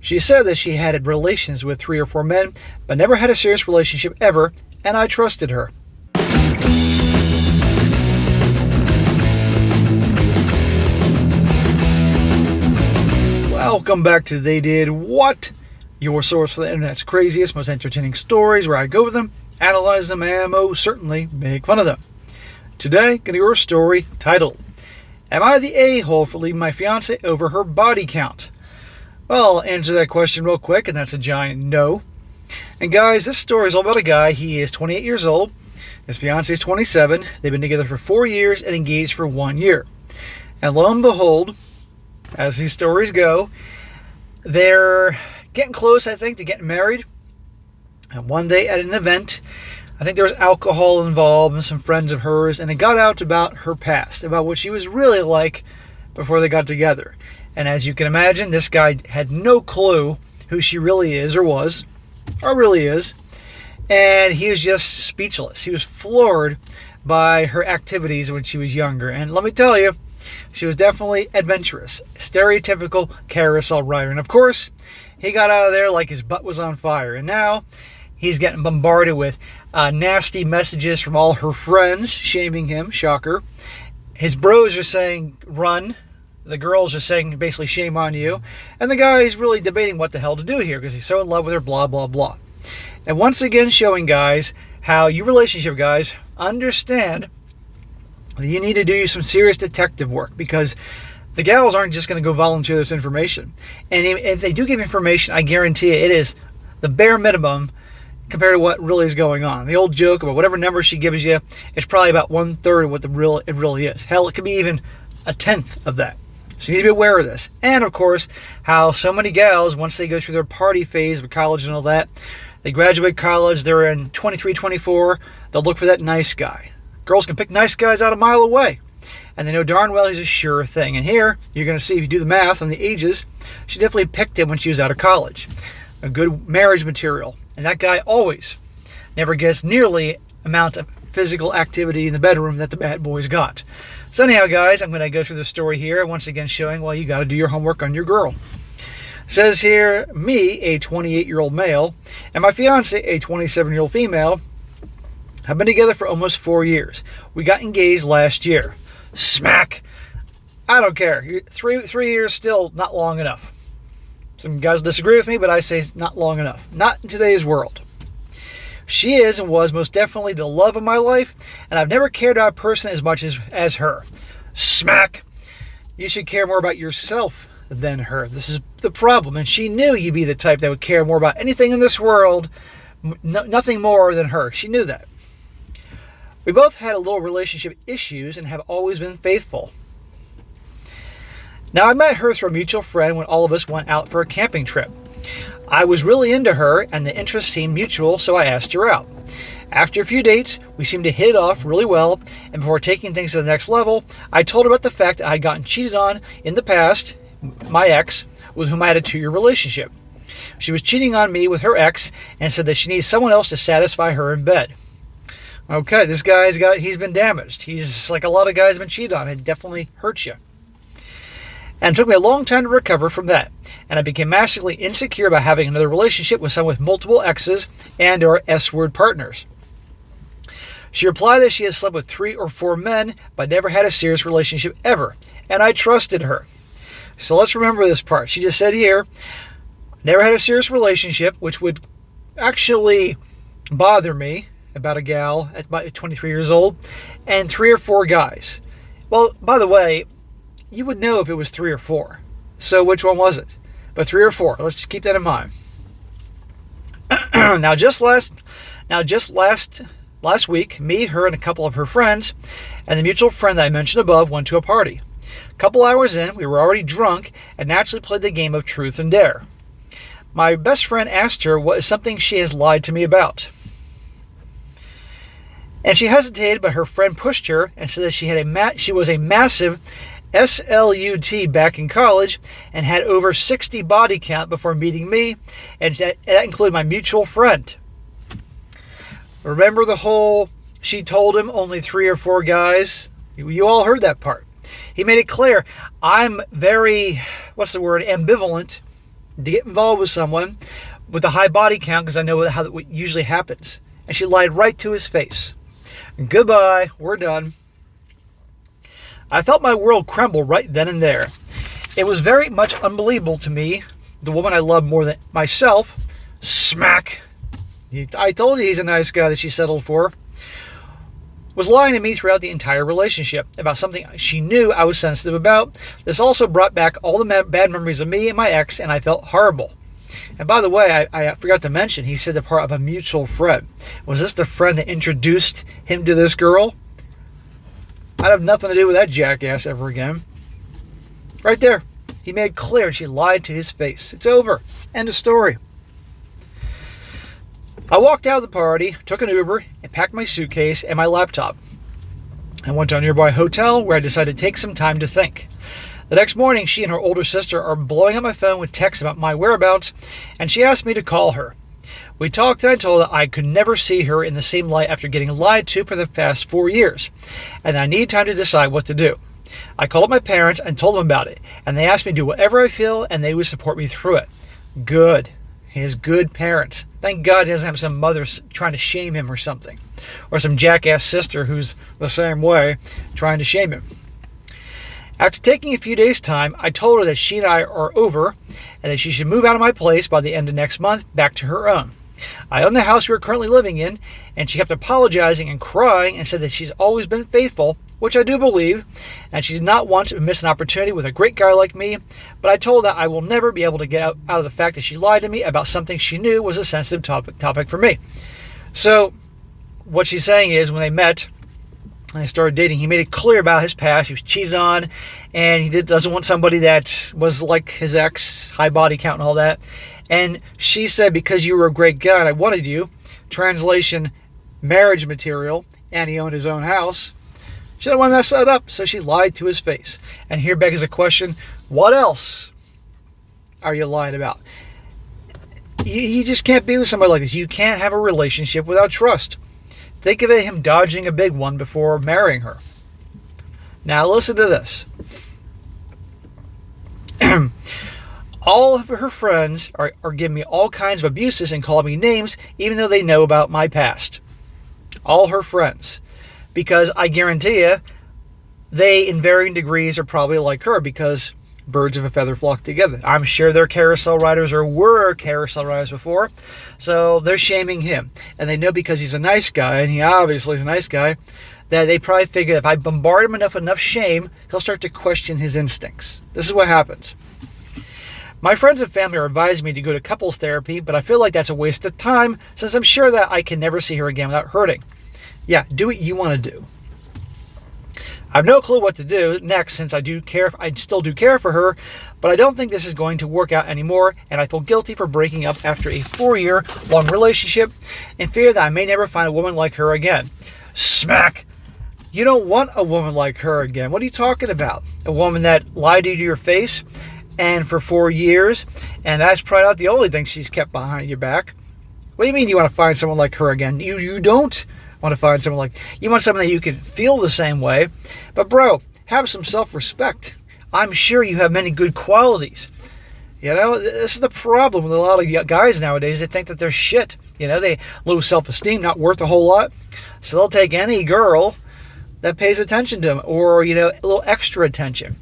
She said that she had relations with 3 or 4 men, but never had a serious relationship ever, and I trusted her. Welcome back to They Did What? Your source for the internet's craziest, most entertaining stories, where I go with them, analyze them, and most certainly make fun of them. Today, get your story titled, Am I the a-hole for leaving my fiancée over her body count? Well, I'll answer that question real quick, and that's a giant no. And guys, this story is all about a guy. He is 28 years old. His fiancée is 27. They've been together for 4 years and engaged for 1 year. And lo and behold, as these stories go, they're getting close, I think, to getting married. And one day at an event, I think there was alcohol involved and some friends of hers, and it got out about her past, about what she was really like before they got together. And as you can imagine, this guy had no clue who she really is or was, or really is. And he was just speechless. He was floored by her activities when she was younger. And let me tell you, she was definitely adventurous. Stereotypical carousel rider. And of course, he got out of there like his butt was on fire. And now he's getting bombarded with nasty messages from all her friends, shaming him. Shocker. His bros are saying, run. The girls are saying basically shame on you. And the guy is really debating what the hell to do here because he's so in love with her, blah, blah, blah. And once again showing guys how you relationship guys understand that you need to do some serious detective work because the gals aren't just going to go volunteer this information. And if they do give information, I guarantee you it is the bare minimum compared to what really is going on. The old joke about whatever number she gives you, it's probably about 1/3 of what it really is. Hell, it could be even 1/10 of that. So you need to be aware of this. And, of course, how so many gals, once they go through their party phase of college and all that, they graduate college, they're in 23, 24, they'll look for that nice guy. Girls can pick nice guys out a mile away. And they know darn well he's a sure thing. And here, you're going to see, if you do the math on the ages, she definitely picked him when she was out of college. A good marriage material. And that guy always never gets nearly amount of physical activity in the bedroom that the bad boys got. So anyhow, guys, I'm going to go through the story here, once again showing, well, you got to do your homework on your girl. It says here, me, a 28-year-old male, and my fiancée, a 27-year-old female, have been together for almost 4 years. We got engaged last year. Smack! I don't care. 3 years still not long enough. Some guys disagree with me, but I say it's not long enough. Not in today's world. She is and was most definitely the love of my life, and I've never cared about a person as much as her. Smack! You should care more about yourself than her. This is the problem, and she knew you'd be the type that would care more about anything in this world, nothing more than her. She knew that. We both had a little relationship issues and have always been faithful. Now, I met her through a mutual friend when all of us went out for a camping trip. I was really into her, and the interest seemed mutual, so I asked her out. After a few dates, we seemed to hit it off really well, and before taking things to the next level, I told her about the fact that I had gotten cheated on in the past, my ex, with whom I had a 2-year relationship. She was cheating on me with her ex, and said that she needs someone else to satisfy her in bed. Okay, this guy's he's been damaged. He's like a lot of guys have been cheated on. It definitely hurts you. And it took me a long time to recover from that. And I became massively insecure about having another relationship with someone with multiple exes and or S-word partners. She replied that she had slept with 3 or 4 men, but never had a serious relationship ever. And I trusted her. So let's remember this part. She just said here, never had a serious relationship, which would actually bother me about a gal at 23 years old, and 3 or 4 guys. Well, by the way, you would know if it was 3 or 4. So which one was it? But 3 or 4. Let's just keep that in mind. Now, just last week, me, her, and a couple of her friends, and the mutual friend that I mentioned above went to a party. A couple hours in, we were already drunk and naturally played the game of truth and dare. My best friend asked her what is something she has lied to me about. And she hesitated, but her friend pushed her and said that she was a massive SLUT back in college and had over 60 body count before meeting me, and that included my mutual friend. Remember the whole, she told him only 3 or 4 guys? You all heard that part. He made it clear, I'm very, ambivalent to get involved with someone with a high body count because I know how that usually happens. And she lied right to his face. Goodbye, we're done. I felt my world crumble right then and there. It was very much unbelievable to me, the woman I love more than myself, smack, I told you he's a nice guy that she settled for, was lying to me throughout the entire relationship about something she knew I was sensitive about. This also brought back all the bad memories of me and my ex, and I felt horrible. And by the way, I forgot to mention, he said the part of a mutual friend. Was this the friend that introduced him to this girl? I'd have nothing to do with that jackass ever again. Right there. He made it clear she lied to his face. It's over. End of story. I walked out of the party, took an Uber, and packed my suitcase and my laptop. I went to a nearby hotel where I decided to take some time to think. The next morning, she and her older sister are blowing up my phone with texts about my whereabouts, and she asked me to call her. We talked, and I told her I could never see her in the same light after getting lied to for the past 4 years, and I need time to decide what to do. I called up my parents and told them about it, and they asked me to do whatever I feel, and they would support me through it. Good. He has good parents. Thank God he doesn't have some mother trying to shame him or something, or some jackass sister who's the same way, trying to shame him. After taking a few days' time, I told her that she and I are over, and that she should move out of my place by the end of next month back to her own. I own the house we are currently living in, and she kept apologizing and crying and said that she's always been faithful, which I do believe, and she did not want to miss an opportunity with a great guy like me, but I told her that I will never be able to get out of the fact that she lied to me about something she knew was a sensitive topic for me. So, what she's saying is, when they met, and they started dating, he made it clear about his past. He was cheated on, and he doesn't want somebody that was like his ex, high body count and all that. And she said, because you were a great guy and I wanted you, translation, marriage material, and he owned his own house, she didn't want to mess that up, so she lied to his face. And here begs the question, what else are you lying about? You just can't be with somebody like this. You can't have a relationship without trust. Think of him dodging a big one before marrying her. Now listen to this. All of her friends are giving me all kinds of abuses and calling me names, even though they know about my past. All her friends. Because I guarantee you, they, in varying degrees, are probably like her, because birds of a feather flock together. I'm sure they're carousel riders or were carousel riders before, so they're shaming him. And they know because he's a nice guy, and he obviously is a nice guy, that they probably figure if I bombard him enough shame, he'll start to question his instincts. This is what happens. My friends and family are advising me to go to couples therapy, but I feel like that's a waste of time since I'm sure that I can never see her again without hurting. Yeah, do what you want to do. I have no clue what to do next since I still do care for her, but I don't think this is going to work out anymore, and I feel guilty for breaking up after a 4-year-long relationship and fear that I may never find a woman like her again. Smack! You don't want a woman like her again. What are you talking about? A woman that lied to you to your face and for 4 years, and that's probably not the only thing she's kept behind your back. What do you mean you want to find someone like her again? You don't want to find someone like... You want someone that you can feel the same way. But bro, have some self-respect. I'm sure you have many good qualities. You know, this is the problem with a lot of guys nowadays. They think that they're shit. You know, they low self-esteem, not worth a whole lot. So they'll take any girl that pays attention to them, or, you know, a little extra attention.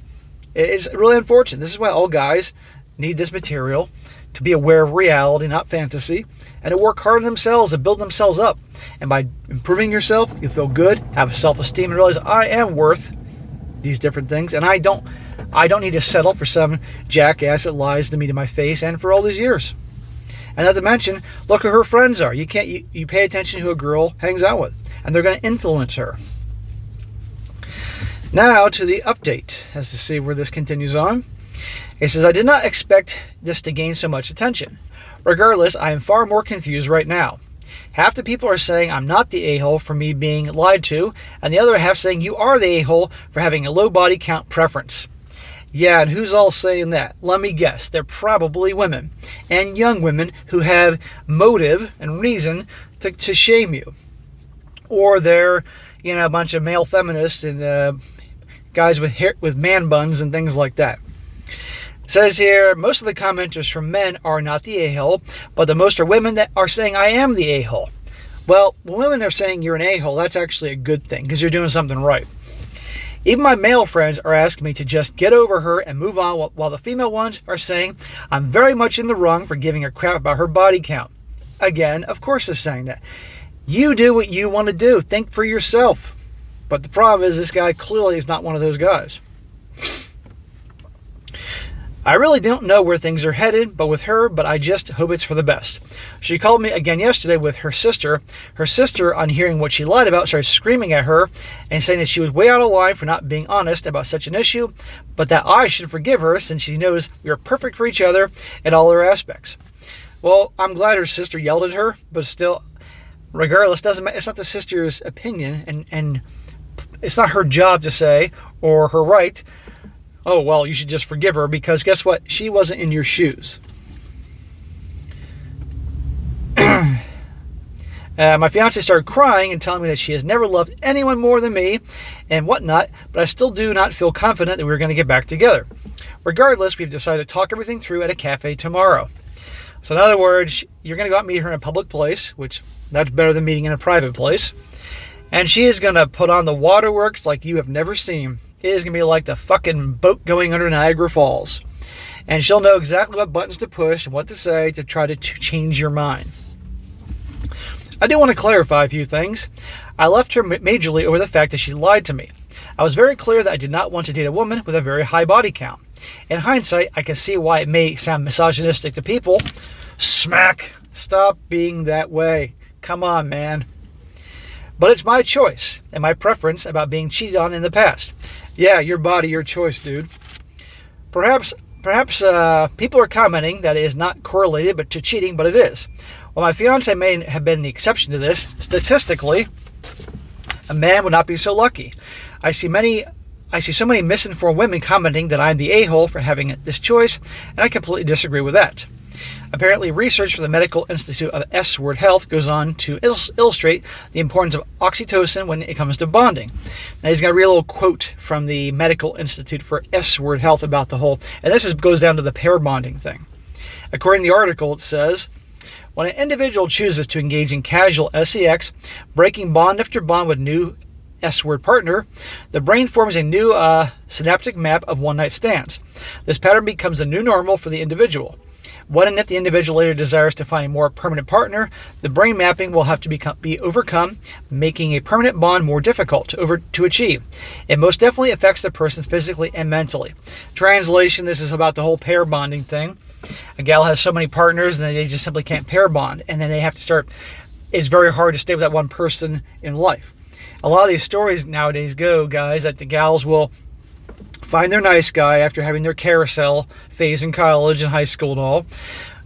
It's really unfortunate. This is why all guys need this material, to be aware of reality, not fantasy, and to work hard on themselves and build themselves up. And by improving yourself, you'll feel good, have self-esteem, and realize I am worth these different things, and I don't need to settle for some jackass that lies to me to my face and for all these years. And not to mention, look who her friends are. You pay attention to who a girl hangs out with, and they're going to influence her. Now to the update, as to see where this continues on. It says, I did not expect this to gain so much attention. Regardless, I am far more confused right now. Half the people are saying I'm not the a-hole for me being lied to, and the other half saying you are the a-hole for having a low body count preference. Yeah, and who's all saying that? Let me guess. They're probably women, and young women who have motive and reason to shame you. Or they're, a bunch of male feminists and guys with man buns and things like that. It says here, most of the commenters from men are not the a-hole, but the most are women that are saying I am the a-hole. Well, when women are saying you're an a-hole, that's actually a good thing because you're doing something right. Even my male friends are asking me to just get over her and move on, while the female ones are saying I'm very much in the wrong for giving a crap about her body count. Again, of course they're saying that. You do what you want to do. Think for yourself. But the problem is this guy clearly is not one of those guys. I really don't know where things are headed, but I just hope it's for the best. She called me again yesterday with her sister. Her sister, on hearing what she lied about, started screaming at her and saying that she was way out of line for not being honest about such an issue, but that I should forgive her since she knows we are perfect for each other in all her aspects. Well, I'm glad her sister yelled at her, but still, regardless, doesn't matter. It's not the sister's opinion, and it's not her job to say, or her right, oh, well, you should just forgive her, because guess what? She wasn't in your shoes. My fiancée started crying and telling me that she has never loved anyone more than me and whatnot, but I still do not feel confident that we're going to get back together. Regardless, we've decided to talk everything through at a cafe tomorrow. So in other words, you're going to go out and meet her in a public place, which that's better than meeting in a private place. And she is going to put on the waterworks like you have never seen. It is going to be like the fucking boat going under Niagara Falls. And she'll know exactly what buttons to push and what to say to try to change your mind. I do want to clarify a few things. I left her majorly over the fact that she lied to me. I was very clear that I did not want to date a woman with a very high body count. In hindsight, I can see why it may sound misogynistic to people. Smack! Stop being that way. Come on, man. But it's my choice and my preference about being cheated on in the past. Yeah, your body, your choice, dude. Perhaps people are commenting that it is not correlated but to cheating, but it is. While my fiancé may have been the exception to this, statistically, a man would not be so lucky. I see so many misinformed women commenting that I'm the a-hole for having this choice, and I completely disagree with that. Apparently, research from the Medical Institute of S-Word Health goes on to illustrate the importance of oxytocin when it comes to bonding. Now, he's going to read a little quote from the Medical Institute for S-Word Health about the whole, and this goes down to the pair bonding thing. According to the article, it says, when an individual chooses to engage in casual sex, breaking bond after bond with new S-word partner, the brain forms a new synaptic map of one-night stands. This pattern becomes the new normal for the individual. When and if the individual later desires to find a more permanent partner, the brain mapping will have to be overcome, making a permanent bond more difficult to achieve. It most definitely affects the person physically and mentally. Translation, this is about the whole pair bonding thing. A gal has so many partners and they just simply can't pair bond, and then they have to start. It's very hard to stay with that one person in life. A lot of these stories nowadays go, guys, that the gals will find their nice guy after having their carousel phase in college and high school and all.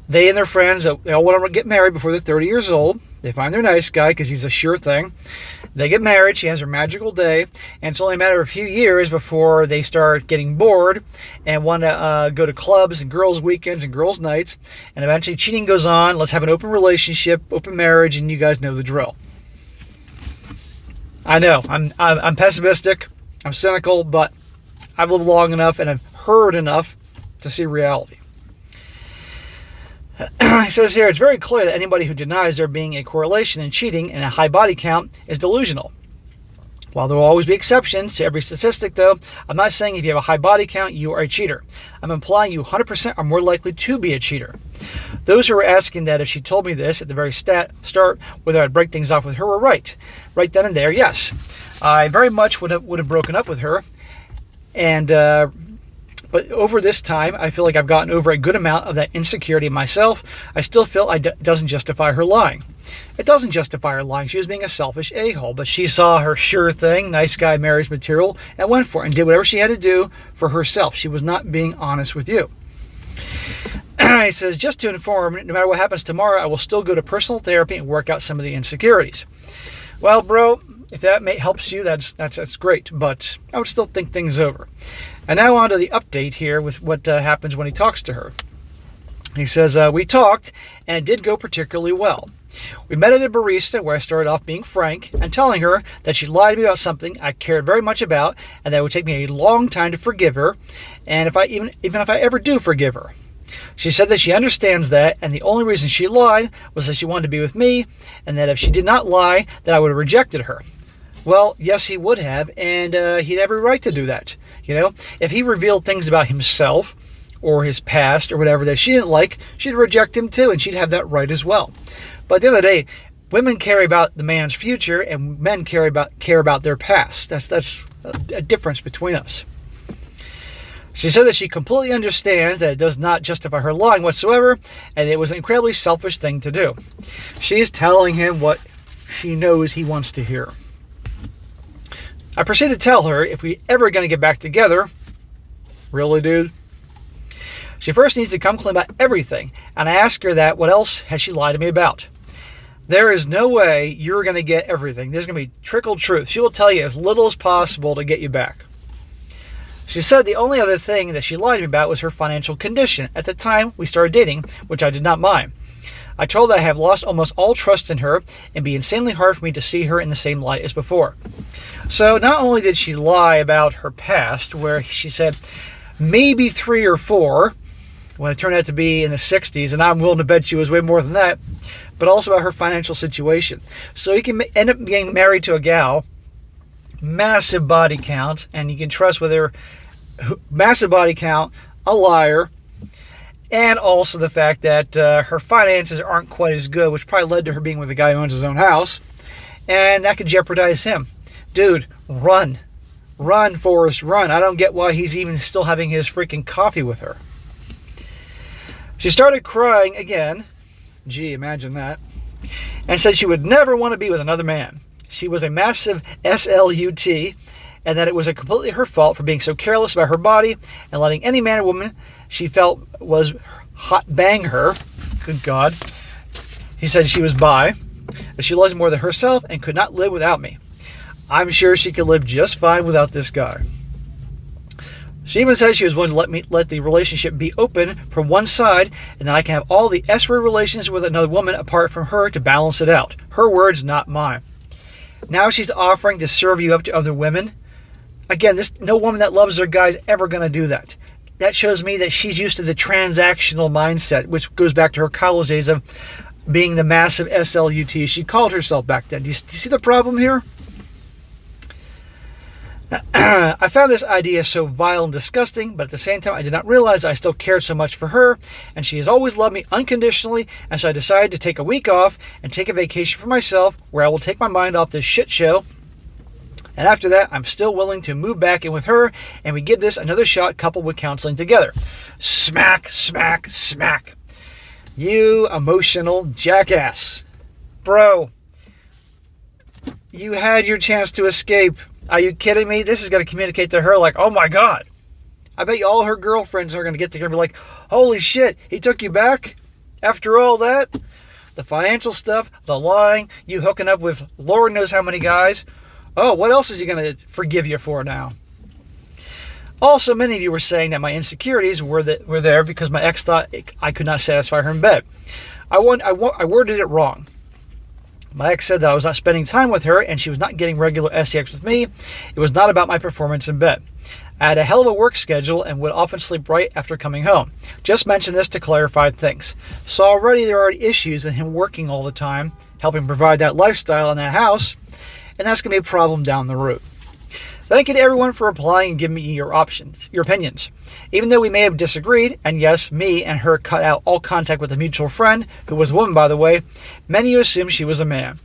They and their friends, they all want to get married before they're 30 years old. They find their nice guy because he's a sure thing. They get married. She has her magical day. And it's only a matter of a few years before they start getting bored and want to go to clubs and girls' weekends and girls' nights. And eventually cheating goes on. Let's have an open relationship, open marriage, and you guys know the drill. I know, I'm pessimistic. I'm cynical, but I've lived long enough and I've heard enough to see reality. He says here, it's very clear that anybody who denies there being a correlation in cheating and a high body count is delusional. While there will always be exceptions to every statistic, though, I'm not saying if you have a high body count, you are a cheater. I'm implying you 100% are more likely to be a cheater. Those who were asking that if she told me this at the very start, whether I'd break things off with her, were right. Right then and there, yes. I very much would have broken up with her. But over this time, I feel like I've gotten over a good amount of that insecurity in myself. I still feel it doesn't justify her lying. It doesn't justify her lying. She was being a selfish a-hole, but she saw her sure thing, nice guy marries material, and went for it and did whatever she had to do for herself. She was not being honest with you. He says, just to inform, no matter what happens tomorrow, I will still go to personal therapy and work out some of the insecurities. Well, bro, if that helps you, that's great, but I would still think things over. And now on to the update here with what happens when he talks to her. He says, we talked, and it did go particularly well. We met at a barista where I started off being frank and telling her that she lied to me about something I cared very much about and that it would take me a long time to forgive her, and even if I ever do forgive her. She said that she understands that, and the only reason she lied was that she wanted to be with me, and that if she did not lie, that I would have rejected her. Well, yes, he would have, and he'd have every right to do that. If he revealed things about himself or his past or whatever that she didn't like, she'd reject him too, and she'd have that right as well. But at the end of the day, women care about the man's future, and men care about their past. That's a difference between us. She said that she completely understands that it does not justify her lying whatsoever, and it was an incredibly selfish thing to do. She's telling him what she knows he wants to hear. I proceed to tell her if we ever going to get back together. Really, dude? She first needs to come clean about everything, and I ask her that what else has she lied to me about. There is no way you're going to get everything. There's going to be trickle truth. She will tell you as little as possible to get you back. She said the only other thing that she lied to me about was her financial condition at the time we started dating, which I did not mind. I told her I have lost almost all trust in her and it'd be insanely hard for me to see her in the same light as before. So not only did she lie about her past, where she said maybe 3 or 4, when it turned out to be in the 60s, and I'm willing to bet she was way more than that, but also about her financial situation. So you can end up getting married to a gal, massive body count, and you can trust with her, massive body count, a liar, and also the fact that her finances aren't quite as good, which probably led to her being with a guy who owns his own house, and that could jeopardize him. Dude, run. Run, Forrest, run. I don't get why he's even still having his freaking coffee with her. She started crying again. Gee, imagine that. And said she would never want to be with another man. She was a massive SLUT, and that it was completely her fault for being so careless about her body and letting any man or woman she felt was hot bang her. Good God. He said she was bi, that she loves more than herself and could not live without me. I'm sure she could live just fine without this guy. She even said she was willing to let the relationship be open from one side, and that I can have all the S-word relations with another woman apart from her to balance it out. Her words, not mine. Now she's offering to serve you up to other women. Again, no woman that loves her guy is ever going to do that. That shows me that she's used to the transactional mindset, which goes back to her college days of being the massive SLUT she called herself back then. Do you see the problem here? I found this idea so vile and disgusting, but at the same time, I did not realize I still cared so much for her, and she has always loved me unconditionally, and so I decided to take a week off and take a vacation for myself, where I will take my mind off this shit show. And after that, I'm still willing to move back in with her, and we give this another shot coupled with counseling together. Smack, smack, smack. You emotional jackass. Bro, you had your chance to escape. Are you kidding me? This is going to communicate to her like, oh my God. I bet you all her girlfriends are going to get together and be like, holy shit, he took you back? After all that? The financial stuff, the lying, you hooking up with Lord knows how many guys. Oh, what else is he going to forgive you for now? Also, many of you were saying that my insecurities were there because my ex thought I could not satisfy her in bed. I worded it wrong. My ex said that I was not spending time with her and she was not getting regular sex with me. It was not about my performance in bed. I had a hell of a work schedule and would often sleep right after coming home. Just mention this to clarify things. So already there are issues in him working all the time, helping provide that lifestyle in that house, and that's going to be a problem down the road. Thank you to everyone for replying and giving me your opinions. Even though we may have disagreed, and yes, me and her cut out all contact with a mutual friend, who was a woman by the way, many assumed she was a man.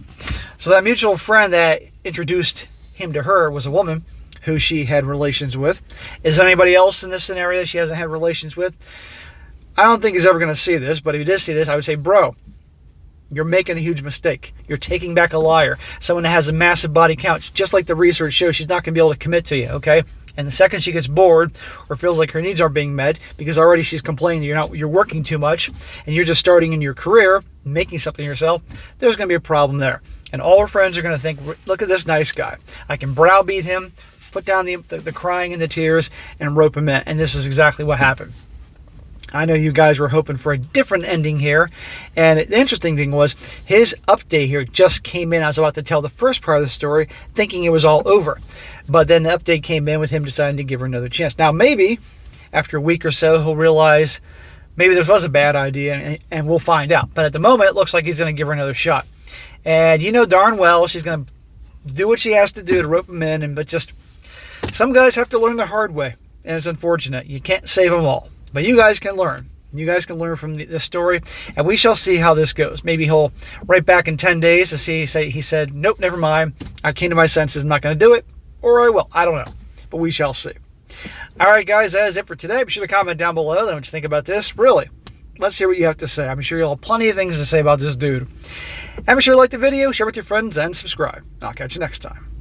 So that mutual friend that introduced him to her was a woman who she had relations with. Is there anybody else in this scenario that she hasn't had relations with? I don't think he's ever going to see this, but if he did see this, I would say, bro, you're making a huge mistake. You're taking back a liar. Someone that has a massive body count, just like the research shows, she's not going to be able to commit to you, okay? And the second she gets bored or feels like her needs aren't being met because already she's complaining you're working too much and you're just starting in your career, making something yourself, there's going to be a problem there. And all her friends are going to think, look at this nice guy. I can browbeat him, put down the crying and the tears, and rope him in. And this is exactly what happened. I know you guys were hoping for a different ending here. And the interesting thing was his update here just came in. I was about to tell the first part of the story thinking it was all over. But then the update came in with him deciding to give her another chance. Now maybe after a week or so he'll realize maybe this was a bad idea and we'll find out. But at the moment it looks like he's going to give her another shot. And you know darn well she's going to do what she has to do to rope him in. But just some guys have to learn the hard way. And it's unfortunate. You can't save them all. But you guys can learn. You guys can learn from this story, and we shall see how this goes. Maybe he'll write back in 10 days to see, say he said, nope, never mind. I came to my senses, I'm not going to do it. Or I will. I don't know. But we shall see. All right, guys, that is it for today. Be sure to comment down below what you think about this. Really, let's hear what you have to say. I'm sure you'll have plenty of things to say about this dude. And be sure to like the video, share with your friends, and subscribe. I'll catch you next time.